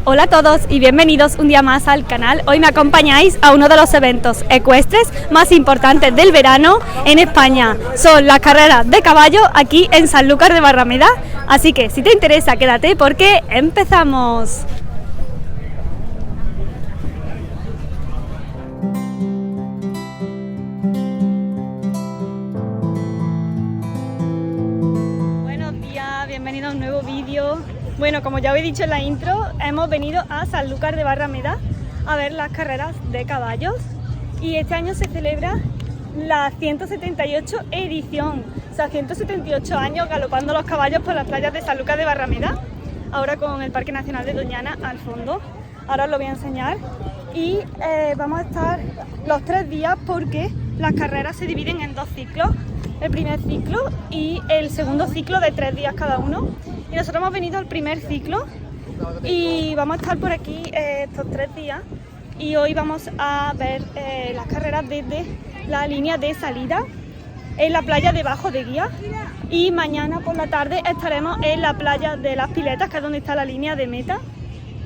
Hola a todos y bienvenidos un día más al canal. Hoy me acompañáis a uno de los eventos ecuestres más importantes del verano en España. Son las carreras de caballo aquí en Sanlúcar de Barrameda. Así que si te interesa quédate porque empezamos. Buenos días, bienvenidos a un nuevo vídeo. Bueno, como ya os he dicho en la intro, hemos venido a Sanlúcar de Barrameda a ver las carreras de caballos y este año se celebra la 178 edición, o sea, 178 años galopando los caballos por las playas de Sanlúcar de Barrameda, ahora con el Parque Nacional de Doñana al fondo. Ahora os lo voy a enseñar y vamos a estar los 3 días porque las carreras se dividen en 2 ciclos. El primer ciclo y el segundo ciclo de 3 días cada uno. Y nosotros hemos venido al primer ciclo y vamos a estar por aquí estos 3 días. Y hoy vamos a ver las carreras desde la línea de salida en la playa de Bajo de Guía. Y mañana por la tarde estaremos en la playa de Las Piletas, que es donde está la línea de meta.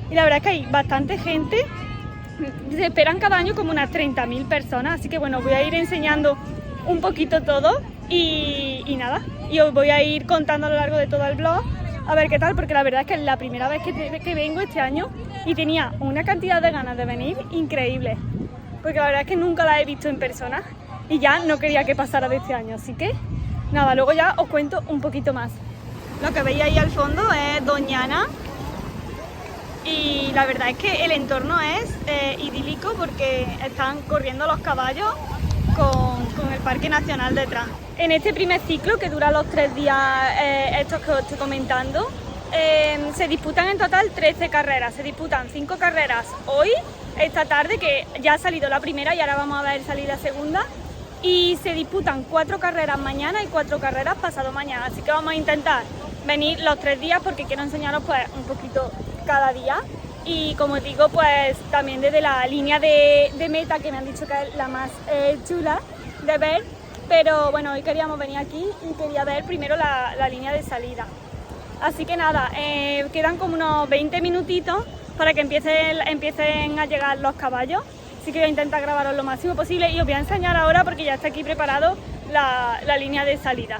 Y la verdad es que hay bastante gente. Se esperan cada año como unas 30.000 personas. Así que bueno, voy a ir enseñando un poquito todo. Y nada, y os voy a ir contando a lo largo de todo el blog a ver qué tal, porque la verdad es que es la primera vez que vengo este año y tenía una cantidad de ganas de venir increíble, porque la verdad es que nunca la he visto en persona y ya no quería que pasara de este año, así que nada, luego ya os cuento un poquito más. Lo que veis ahí al fondo es Doñana y la verdad es que el entorno es idílico porque están corriendo los caballos con el Parque Nacional detrás. En este primer ciclo, que dura los 3 días estos que os estoy comentando, se disputan en total 13 carreras. Se disputan 5 carreras hoy, esta tarde, que ya ha salido la primera y ahora vamos a ver salir la segunda. Y se disputan 4 carreras mañana y 4 carreras pasado mañana. Así que vamos a intentar venir los 3 días porque quiero enseñaros pues un poquito cada día. Y como os digo, pues también desde la línea de meta, que me han dicho que es la más chula de ver. Pero bueno, hoy queríamos venir aquí y quería ver primero la línea de salida. Así que nada, quedan como unos 20 minutitos para que empiecen a llegar los caballos. Así que voy a intentar grabaros lo máximo posible y os voy a enseñar ahora porque ya está aquí preparado la línea de salida.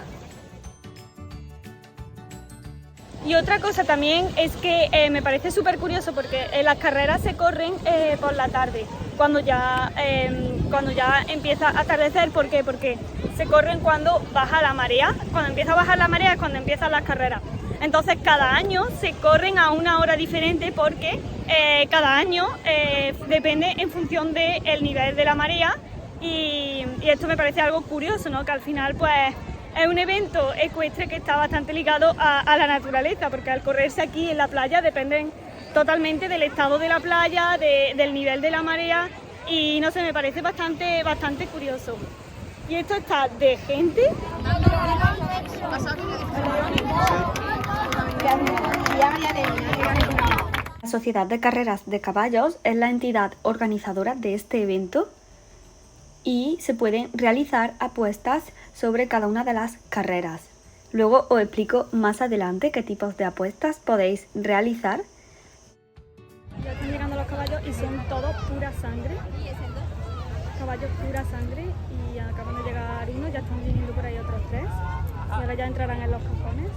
Y otra cosa también es que me parece súper curioso porque las carreras se corren por la tarde, cuando ya empieza a atardecer. ¿Por qué? Porque se corren cuando baja la marea. Cuando empieza a bajar la marea es cuando empiezan las carreras. Entonces cada año se corren a una hora diferente porque cada año depende en función del nivel de la marea y esto me parece algo curioso, ¿no? Que al final pues es un evento ecuestre que está bastante ligado a la naturaleza, porque al correrse aquí en la playa dependen totalmente del estado de la playa, del nivel de la marea y no sé, me parece bastante curioso. Y esto está de gente. La Sociedad de Carreras de Caballos es la entidad organizadora de este evento y se pueden realizar apuestas sobre cada una de las carreras. Luego os explico más adelante qué tipos de apuestas podéis realizar. Ya están llegando los caballos y son todos pura sangre. Caballos pura sangre y acaban de llegar uno, ya están viniendo por ahí otros 3 y ahora ya entrarán en los cajones.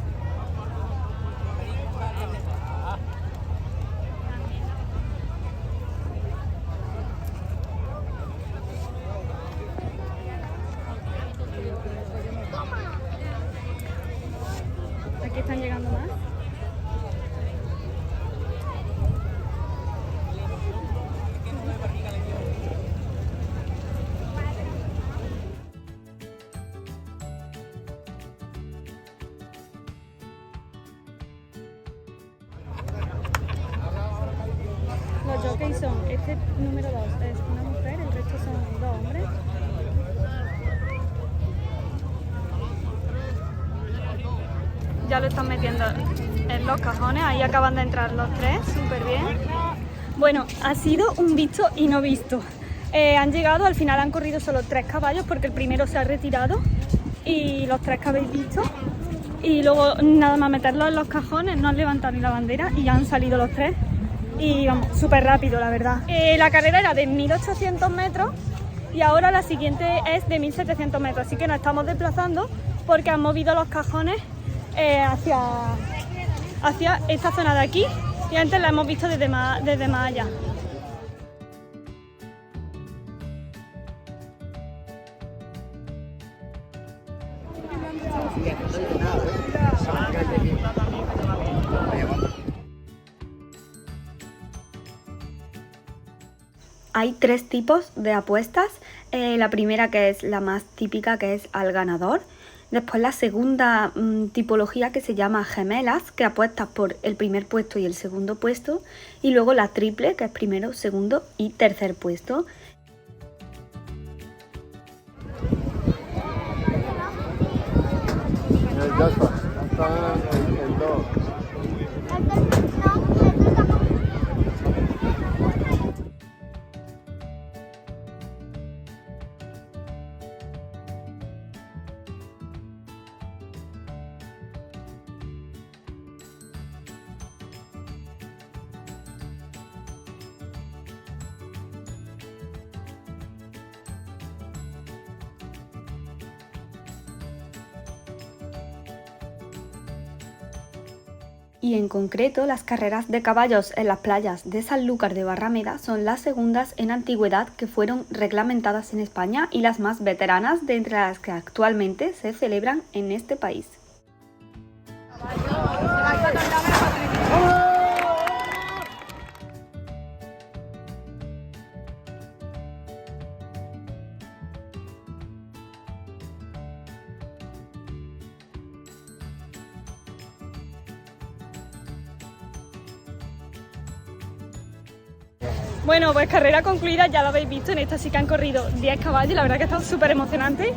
Aquí están llegando más. Los jockeys son, este número 2 es una mujer, el resto son 2 hombres. Ya lo están metiendo en los cajones, ahí acaban de entrar los 3, súper bien. Bueno, ha sido un visto y no visto. Han llegado, al final han corrido solo 3 caballos porque el primero se ha retirado y los 3 que habéis visto. Y luego nada más meterlos en los cajones, no han levantado ni la bandera y ya han salido los 3. y vamos, súper rápido, la verdad. La carrera era de 1800 metros y ahora la siguiente es de 1700 metros, así que nos estamos desplazando porque han movido los cajones hacia esta zona de aquí y antes la hemos visto desde más allá. Hay tres tipos de apuestas. La primera, que es la más típica, que es al ganador. Después la segunda tipología, que se llama gemelas, que apuestas por el primer puesto y el segundo puesto. Y luego la triple, que es primero, segundo y tercer puesto. Ya está el 2. Y en concreto, las carreras de caballos en las playas de Sanlúcar de Barrameda son las segundas en antigüedad que fueron reglamentadas en España y las más veteranas de entre las que actualmente se celebran en este país. Bueno, pues carrera concluida, ya lo habéis visto, en esta sí que han corrido 10 caballos, la verdad que ha estado súper emocionante.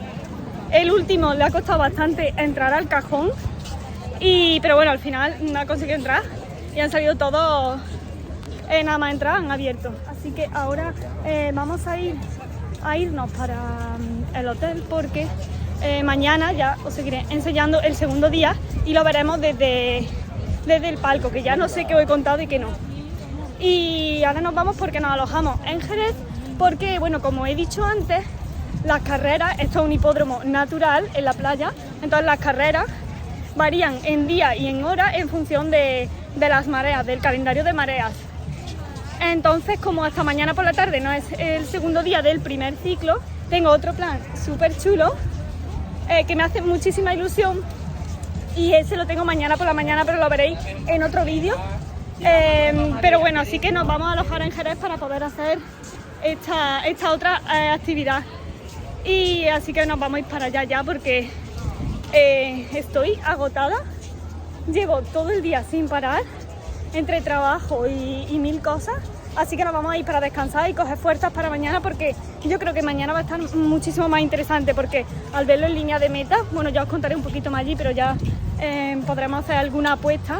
El último le ha costado bastante entrar al cajón, pero bueno, al final no ha conseguido entrar y han salido todos, nada más entrar, han abierto. Así que ahora vamos a irnos para el hotel porque mañana ya os seguiré enseñando el segundo día y lo veremos desde el palco, que ya no sé qué os he contado y qué no. Y ahora nos vamos porque nos alojamos en Jerez, porque, bueno, como he dicho antes, las carreras, esto es un hipódromo natural en la playa, entonces las carreras varían en día y en hora en función de las mareas, del calendario de mareas. Entonces, como hasta mañana por la tarde no es el segundo día del primer ciclo, tengo otro plan súper chulo que me hace muchísima ilusión y ese lo tengo mañana por la mañana, pero lo veréis en otro vídeo. Pero bueno, así que nos vamos a alojar en Jerez para poder hacer esta otra actividad. Y así que nos vamos a ir para allá ya porque estoy agotada. Llevo todo el día sin parar, entre trabajo y mil cosas. Así que nos vamos a ir para descansar y coger fuerzas para mañana, porque yo creo que mañana va a estar muchísimo más interesante, porque al verlo en línea de meta, bueno, ya os contaré un poquito más allí, pero ya podremos hacer alguna apuesta.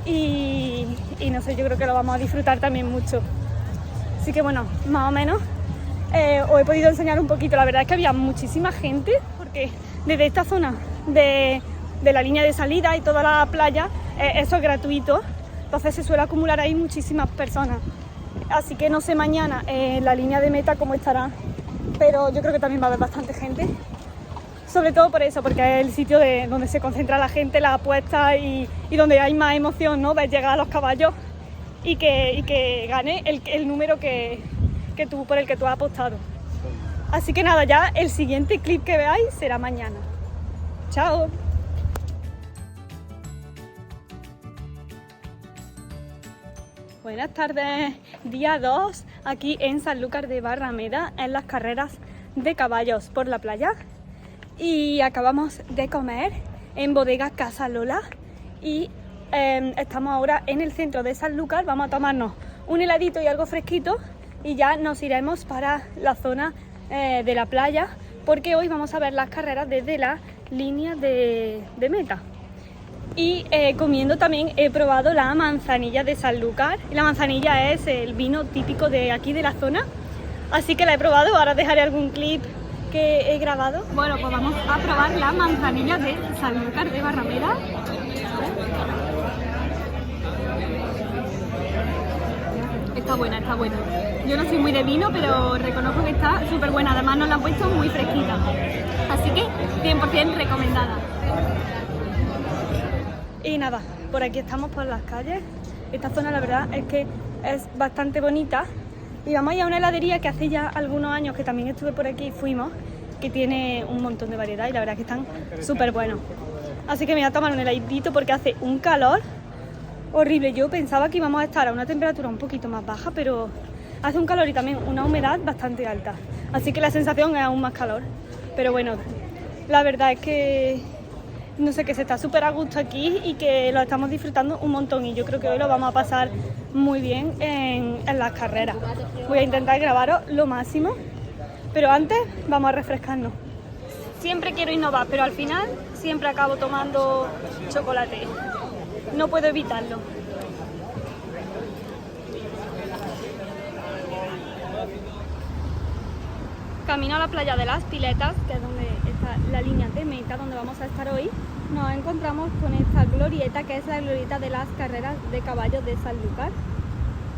Y no sé, yo creo que lo vamos a disfrutar también mucho. Así que bueno, más o menos os he podido enseñar un poquito. La verdad es que había muchísima gente, porque desde esta zona de la línea de salida y toda la playa, eso es gratuito, entonces se suele acumular ahí muchísimas personas. Así que no sé mañana la línea de meta cómo estará, pero yo creo que también va a haber bastante gente. Sobre todo por eso, porque es el sitio donde se concentra la gente, las apuestas y donde hay más emoción, ¿no? Ver llegar a los caballos y que gane el número por el que tú has apostado. Así que nada, ya el siguiente clip que veáis será mañana. ¡Chao! Buenas tardes, día 2 aquí en Sanlúcar de Barrameda en las carreras de caballos por la playa. Y acabamos de comer en Bodega Casa Lola y estamos ahora en el centro de Sanlúcar. Vamos a tomarnos un heladito y algo fresquito y ya nos iremos para la zona de la playa, porque hoy vamos a ver las carreras desde la línea de meta. Y comiendo también he probado la manzanilla de Sanlúcar. Y la manzanilla es el vino típico de aquí de la zona, así que la he probado. Ahora dejaré algún clip que he grabado. Bueno, pues vamos a probar la manzanilla de Sanlúcar de Barrameda. Está buena, está buena. Yo no soy muy de vino, pero reconozco que está súper buena. Además nos la han puesto muy fresquita. Así que 100% recomendada. Y nada, por aquí estamos por las calles. Esta zona la verdad es que es bastante bonita. Y vamos a ir a una heladería que hace ya algunos años que también estuve por aquí y fuimos, que tiene un montón de variedad y la verdad es que están súper buenos. Así que me voy a tomar un heladito porque hace un calor horrible. Yo pensaba que íbamos a estar a una temperatura un poquito más baja, pero hace un calor y también una humedad bastante alta. Así que la sensación es aún más calor. Pero bueno, la verdad es que no sé, que se está súper a gusto aquí y que lo estamos disfrutando un montón. Y yo creo que hoy lo vamos a pasar muy bien en las carreras. Voy a intentar grabaros lo máximo, pero antes vamos a refrescarnos. Siempre quiero innovar, pero al final siempre acabo tomando chocolate. No puedo evitarlo. Camino a la playa de las Piletas, que es donde está la línea de meta, donde vamos a estar hoy. Nos encontramos con esta glorieta, que es la glorieta de las carreras de caballos de Sanlúcar.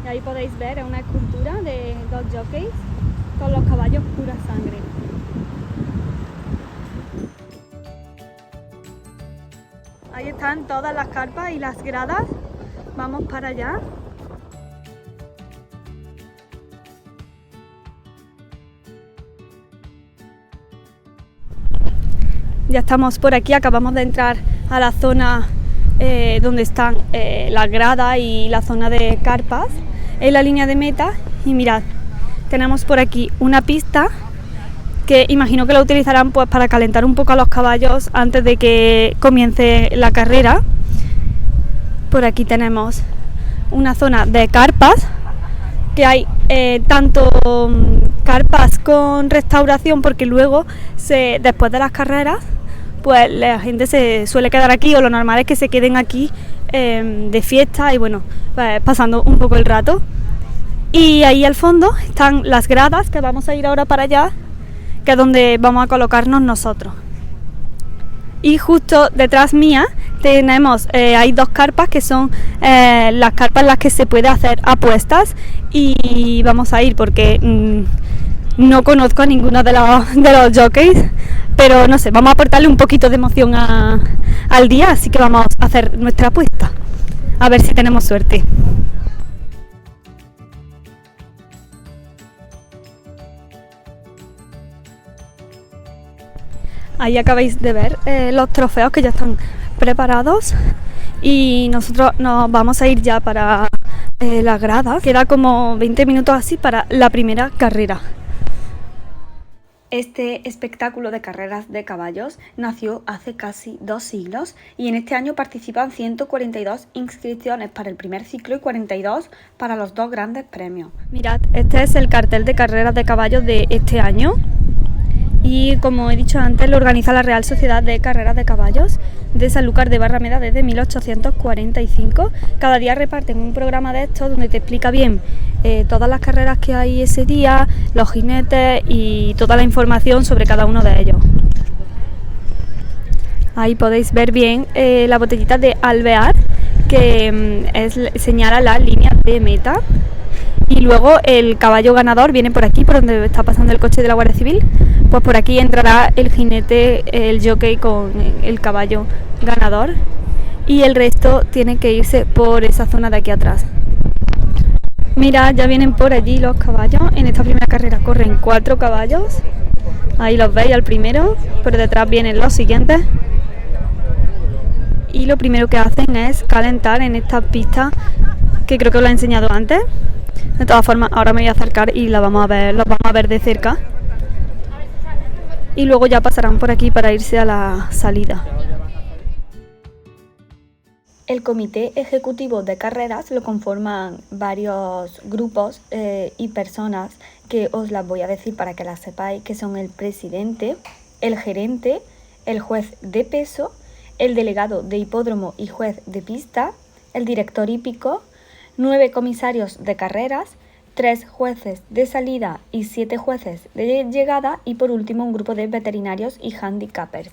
Y ahí podéis ver, es una escultura de 2 jockeys con los caballos pura sangre. Ahí están todas las carpas y las gradas. Vamos para allá. Ya estamos por aquí, acabamos de entrar a la zona donde están las gradas y la zona de carpas en la línea de meta. Y mirad, tenemos por aquí una pista que imagino que la utilizarán pues para calentar un poco a los caballos antes de que comience la carrera. Por aquí tenemos una zona de carpas, que hay tanto carpas con restauración, porque luego después de las carreras pues la gente se suele quedar aquí, o lo normal es que se queden aquí de fiesta y bueno, pues pasando un poco el rato. Y ahí al fondo están las gradas, que vamos a ir ahora para allá, que es donde vamos a colocarnos nosotros. Y justo detrás mía tenemos, hay 2 carpas que son las carpas en las que se puede hacer apuestas, y vamos a ir porque no conozco a ninguno de los jockeys, pero no sé, vamos a aportarle un poquito de emoción al día, así que vamos a hacer nuestra apuesta, a ver si tenemos suerte. Ahí acabáis de ver los trofeos que ya están preparados, y nosotros nos vamos a ir ya para las gradas. Queda como 20 minutos así para la primera carrera. Este espectáculo de carreras de caballos nació hace casi 2 siglos y en este año participan 142 inscripciones para el primer ciclo y 42 para los 2 grandes premios. Mirad, este es el cartel de carreras de caballos de este año. Y como he dicho antes, lo organiza la Real Sociedad de Carreras de Caballos de Sanlúcar de Barrameda desde 1845. Cada día reparten un programa de estos donde te explica bien todas las carreras que hay ese día, los jinetes y toda la información sobre cada uno de ellos. Ahí podéis ver bien la botellita de alvear, que señala la línea de meta. Y luego el caballo ganador viene por aquí, por donde está pasando el coche de la Guardia Civil. Pues por aquí entrará el jinete, el jockey con el caballo ganador, y el resto tiene que irse por esa zona de aquí atrás. Mira, ya vienen por allí los caballos. En esta primera carrera corren 4 caballos. Ahí los veis al primero, por detrás vienen los siguientes. Y lo primero que hacen es calentar en esta pista, que creo que os la he enseñado antes. De todas formas, ahora me voy a acercar y los vamos a ver de cerca. Y luego ya pasarán por aquí para irse a la salida. El comité ejecutivo de carreras lo conforman varios grupos y personas, que os las voy a decir para que las sepáis, que son el presidente, el gerente, el juez de peso, el delegado de hipódromo y juez de pista, el director hípico, 9 comisarios de carreras, 3 jueces de salida y 7 jueces de llegada, y por último un grupo de veterinarios y handicappers.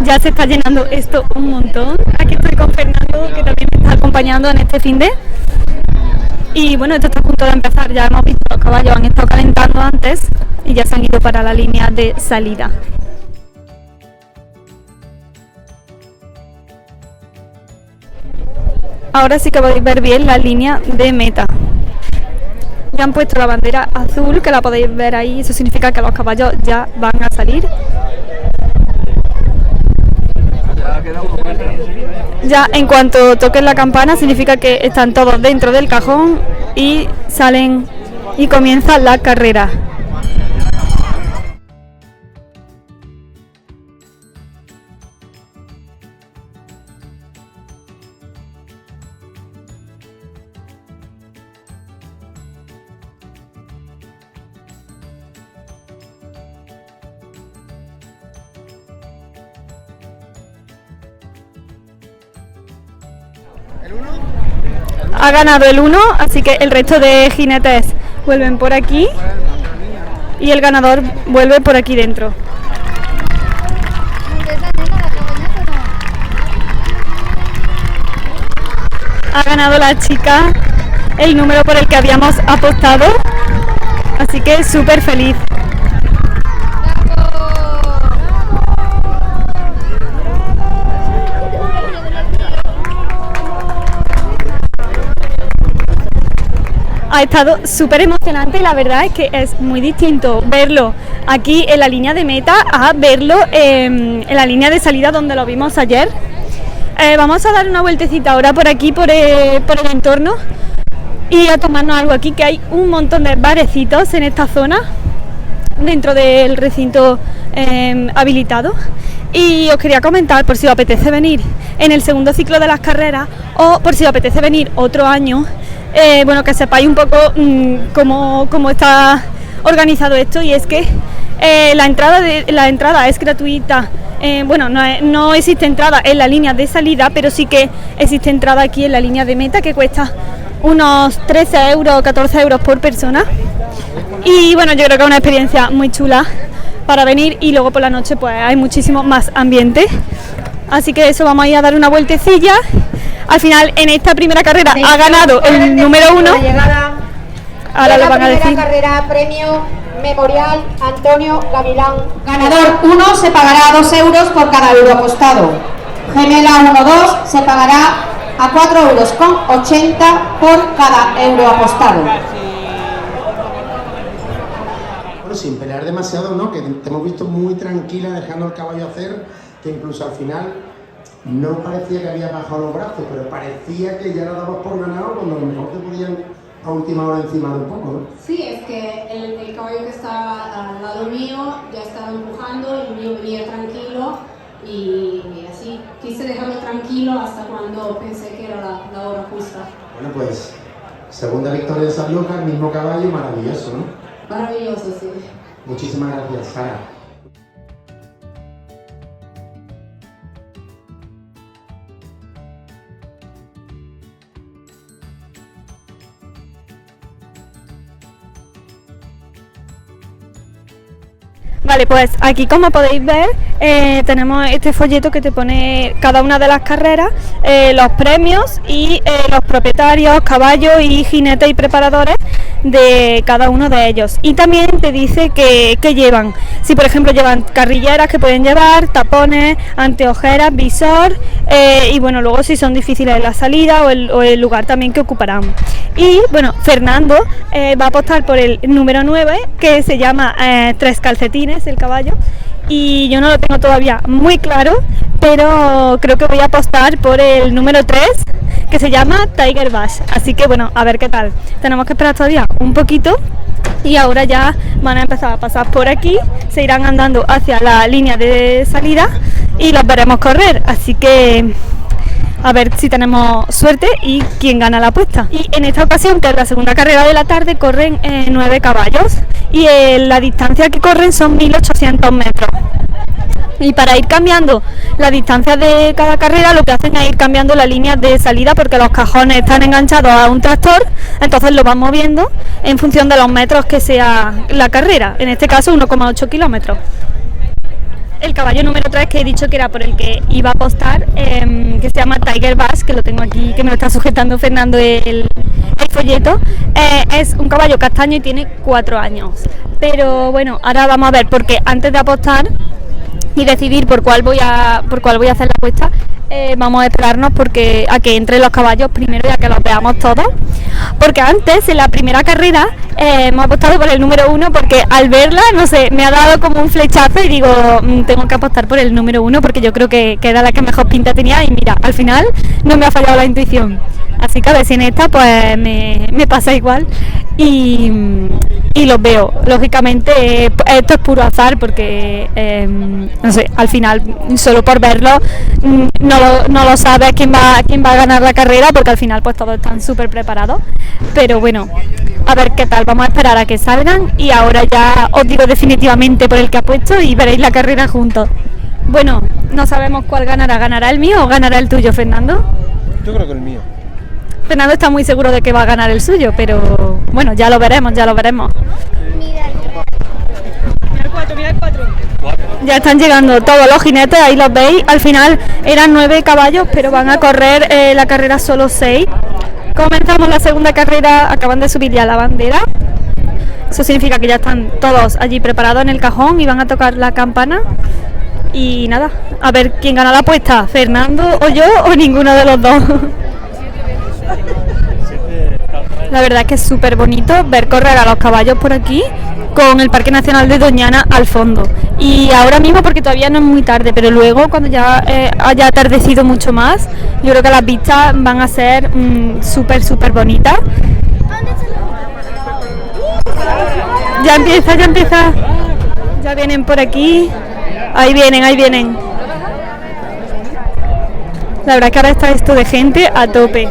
Ya se está llenando esto un montón. Aquí estoy con Fernando, que también me está acompañando en este fin de. Y bueno, esto está a punto de empezar. Ya hemos visto los caballos han estado calentando antes y ya se han ido para la línea de salida. Ahora sí que podéis ver bien la línea de meta. Ya han puesto la bandera azul, que la podéis ver ahí. Eso significa que los caballos ya van a salir. Ya en cuanto toquen la campana significa que están todos dentro del cajón y salen y comienza la carrera. Ha ganado el 1, así que el resto de jinetes vuelven por aquí y el ganador vuelve por aquí dentro. Ha ganado la chica el número por el que habíamos apostado, así que súper feliz. Ha estado súper emocionante y la verdad es que es muy distinto verlo aquí en la línea de meta a verlo en la línea de salida donde lo vimos ayer. Vamos a dar una vueltecita ahora por aquí, por el entorno y a tomarnos algo aquí, que hay un montón de barecitos en esta zona dentro del recinto habilitado. Y os quería comentar, por si os apetece venir en el segundo ciclo de las carreras o por si os apetece venir otro año, bueno, que sepáis un poco cómo está organizado esto, y es que la entrada es gratuita. Bueno, no existe entrada en la línea de salida, pero sí que existe entrada aquí en la línea de meta, que cuesta unos 13 euros o 14 euros por persona. Y bueno, yo creo que es una experiencia muy chula para venir, y luego por la noche pues hay muchísimo más ambiente. Así que eso, vamos a ir a dar una vueltecilla. Al final, en esta primera carrera ha ganado el número 1. Ahora lo van a decir. Carrera premio Memorial Antonio Gavilán. Ganador 1 se pagará 2 euros por cada euro apostado. Gemela 1-2 se pagará a 4,80 euros por cada euro apostado. Bueno, sin pelear demasiado, ¿no? Que te hemos visto muy tranquila, dejando el caballo hacer, que incluso al final no parecía que había bajado los brazos, pero parecía que ya lo dabas por ganado, cuando a lo mejor te podían a última hora encima de un poco, ¿no? Sí, es que el caballo que estaba al lado mío ya estaba empujando, el mío venía tranquilo y así quise dejarlo tranquilo hasta cuando pensé que era la hora justa. Bueno, pues segunda victoria de Sanlúcar, mismo caballo, maravilloso, ¿no? Maravilloso, sí. Muchísimas gracias, Sara. Vale, pues aquí, como podéis ver, tenemos este folleto que te pone cada una de las carreras, los premios y los propietarios, caballos y jinetes y preparadores de cada uno de ellos. Y también te dice que llevan, si por ejemplo llevan carrilleras que pueden llevar, tapones, anteojeras, visor, y bueno, luego si son difíciles la salida o el lugar también que ocuparán. Y bueno, Fernando va a apostar por el número 9, que se llama Tres Calcetines, el caballo, y yo no lo tengo todavía muy claro, pero creo que voy a apostar por el número 3, que se llama Tiger Bash. Así que bueno, a ver qué tal. Tenemos que esperar todavía un poquito y ahora ya van a empezar a pasar por aquí, se irán andando hacia la línea de salida y los veremos correr, así que a ver si tenemos suerte y quién gana la apuesta. Y en esta ocasión, que es la segunda carrera de la tarde, corren 9 caballos y la distancia que corren son 1800 metros. Y para ir cambiando las distancias de cada carrera, lo que hacen es ir cambiando las líneas de salida, porque los cajones están enganchados a un tractor, entonces lo van moviendo en función de los metros que sea la carrera, en este caso 1,8 kilómetros. El caballo número 3, que he dicho que era por el que iba a apostar, que se llama Tiger Bash, que lo tengo aquí, que me lo está sujetando Fernando el folleto, es un caballo castaño y tiene 4 años. Pero bueno, ahora vamos a ver, porque antes de apostar y decidir por cuál voy a hacer la apuesta, vamos a esperarnos a que entren los caballos primero y a que los veamos todos, porque antes, en la primera carrera, hemos apostado por el número 1, porque al verla, no sé, me ha dado como un flechazo y digo, tengo que apostar por el número 1 porque yo creo que era la que mejor pinta tenía, y mira, al final no me ha fallado la intuición. Así que a ver si en esta pues me pasa igual y los veo. Lógicamente esto es puro azar, porque no sé, al final solo por verlo no lo sabes quién va a ganar la carrera, porque al final pues todos están súper preparados. Pero bueno, a ver qué tal, vamos a esperar a que salgan y ahora ya os digo definitivamente por el que apuesto y veréis la carrera juntos. Bueno, no sabemos cuál ganará. ¿Ganará el mío o ganará el tuyo, Fernando? Yo creo que el mío. Fernando está muy seguro de que va a ganar el suyo, pero bueno, ya lo veremos. Mira el 4. Ya están llegando todos los jinetes, ahí los veis. Al final eran 9 caballos, pero van a correr la carrera solo 6. Comenzamos la segunda carrera, acaban de subir ya la bandera. Eso significa que ya están todos allí preparados en el cajón y van a tocar la campana. Y nada, a ver quién gana la apuesta, Fernando o yo o ninguno de los dos. La verdad es que es súper bonito ver correr a los caballos por aquí, con el Parque Nacional de Doñana al fondo. Y ahora mismo, porque todavía no es muy tarde, pero luego cuando ya haya atardecido mucho más, yo creo que las vistas van a ser súper bonitas. Ya empieza. Ya vienen por aquí. Ahí vienen. La verdad es que ahora está esto de gente a tope.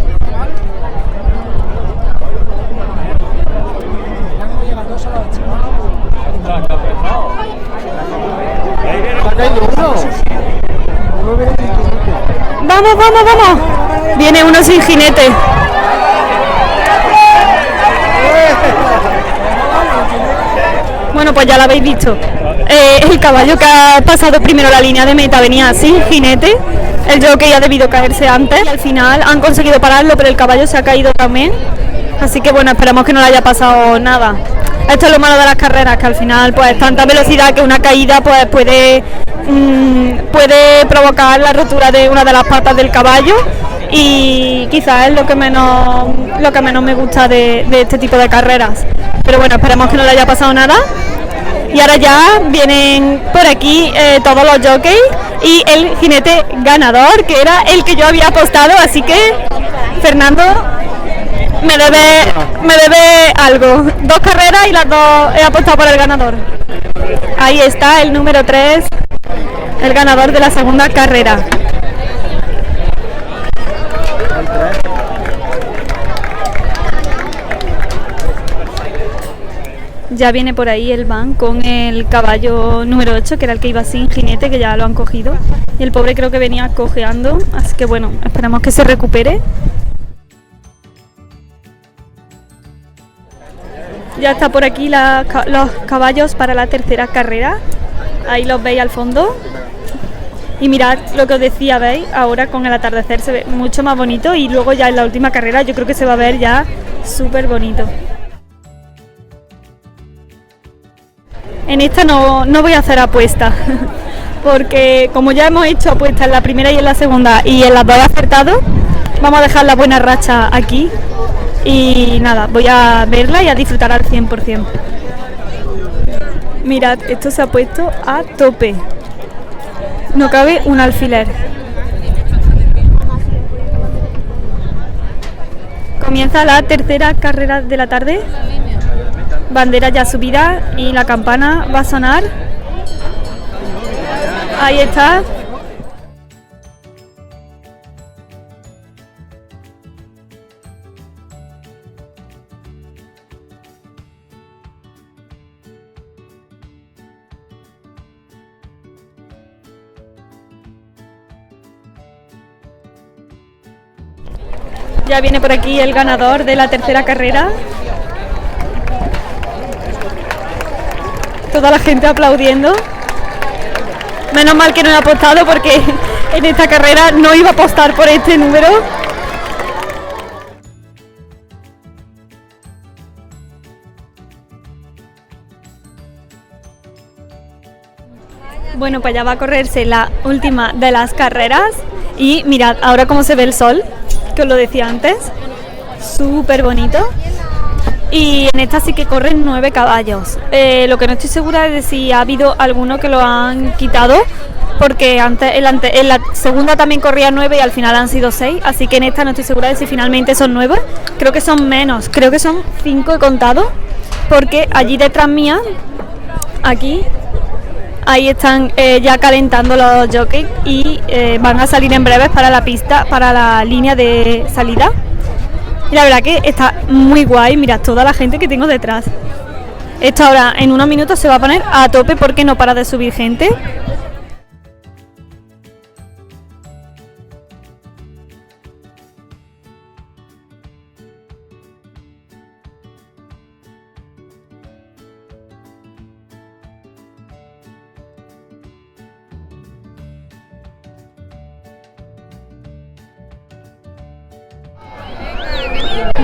¡Vamos! Viene uno sin jinete. Bueno, pues ya lo habéis visto. El caballo que ha pasado primero la línea de meta venía sin jinete. El jockey ha debido caerse antes y al final han conseguido pararlo, pero el caballo se ha caído también. Así que bueno, esperamos que no le haya pasado nada. Esto es lo malo de las carreras, que al final pues tanta velocidad que una caída pues puede provocar la rotura de una de las patas del caballo, y quizás es lo que menos me gusta de este tipo de carreras. Pero bueno, esperemos que no le haya pasado nada. Y ahora ya vienen por aquí todos los jockeys y el jinete ganador, que era el que yo había apostado, así que Fernando me debe algo. 2 carreras y las 2 he apostado por el ganador. Ahí está el número 3, el ganador de la segunda carrera. Ya viene por ahí el van con el caballo número 8, que era el que iba sin jinete, que ya lo han cogido. Y el pobre creo que venía cojeando, así que bueno, esperamos que se recupere. Ya está por aquí los caballos para la tercera carrera. Ahí los veis al fondo. Y mirad lo que os decía, ¿veis? Ahora con el atardecer se ve mucho más bonito, y luego ya en la última carrera yo creo que se va a ver ya súper bonito. En esta no voy a hacer apuestas, porque como ya hemos hecho apuestas en la primera y en la segunda y en las 2 he acertado, vamos a dejar la buena racha aquí y nada, voy a verla y a disfrutar al 100%. Mirad, esto se ha puesto a tope, no cabe un alfiler. Comienza la tercera carrera de la tarde. Bandera ya subida y la campana va a sonar. Ahí está. Ya viene por aquí el ganador de la tercera carrera. Toda la gente aplaudiendo. Menos mal que no he apostado porque en esta carrera no iba a apostar por este número. Bueno, pues ya va a correrse la última de las carreras y mirad ahora cómo se ve el sol, que os lo decía antes, súper bonito. Y en esta sí que corren 9 caballos. Lo que no estoy segura es de si ha habido alguno que lo han quitado, porque antes en la segunda también corría 9 y al final han sido 6, así que en esta no estoy segura de si finalmente son 9. Creo que son menos, creo que son 5 he contado, porque allí detrás mía, aquí, ahí están ya calentando los jockeys y van a salir en breves para la pista, para la línea de salida. Y la verdad que está muy guay, mirad toda la gente que tengo detrás. Esto ahora en unos minutos se va a poner a tope porque no para de subir gente.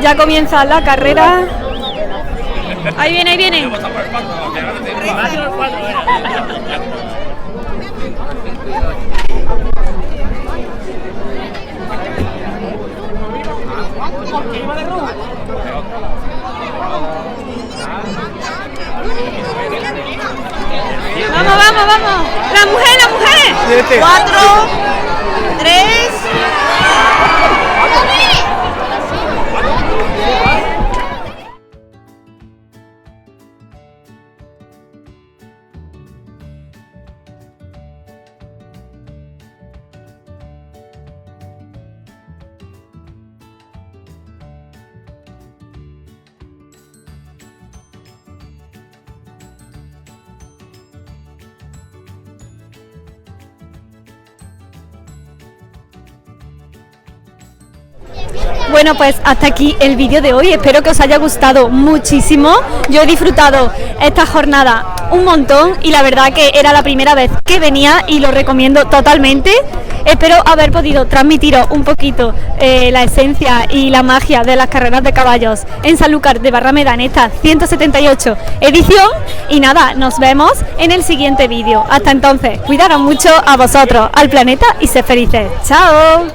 Ya comienza la carrera. Ahí viene, ahí viene. Vamos, vamos, vamos. La mujer, la mujer. 4, 3. Bueno, pues hasta aquí el vídeo de hoy, espero que os haya gustado muchísimo. Yo he disfrutado esta jornada un montón y la verdad que era la primera vez que venía y lo recomiendo totalmente. Espero haber podido transmitiros un poquito la esencia y la magia de las carreras de caballos en Sanlúcar de Barrameda en esta 178 edición. Y nada, nos vemos en el siguiente vídeo. Hasta entonces, cuidaros mucho a vosotros, al planeta y sed felices. ¡Chao!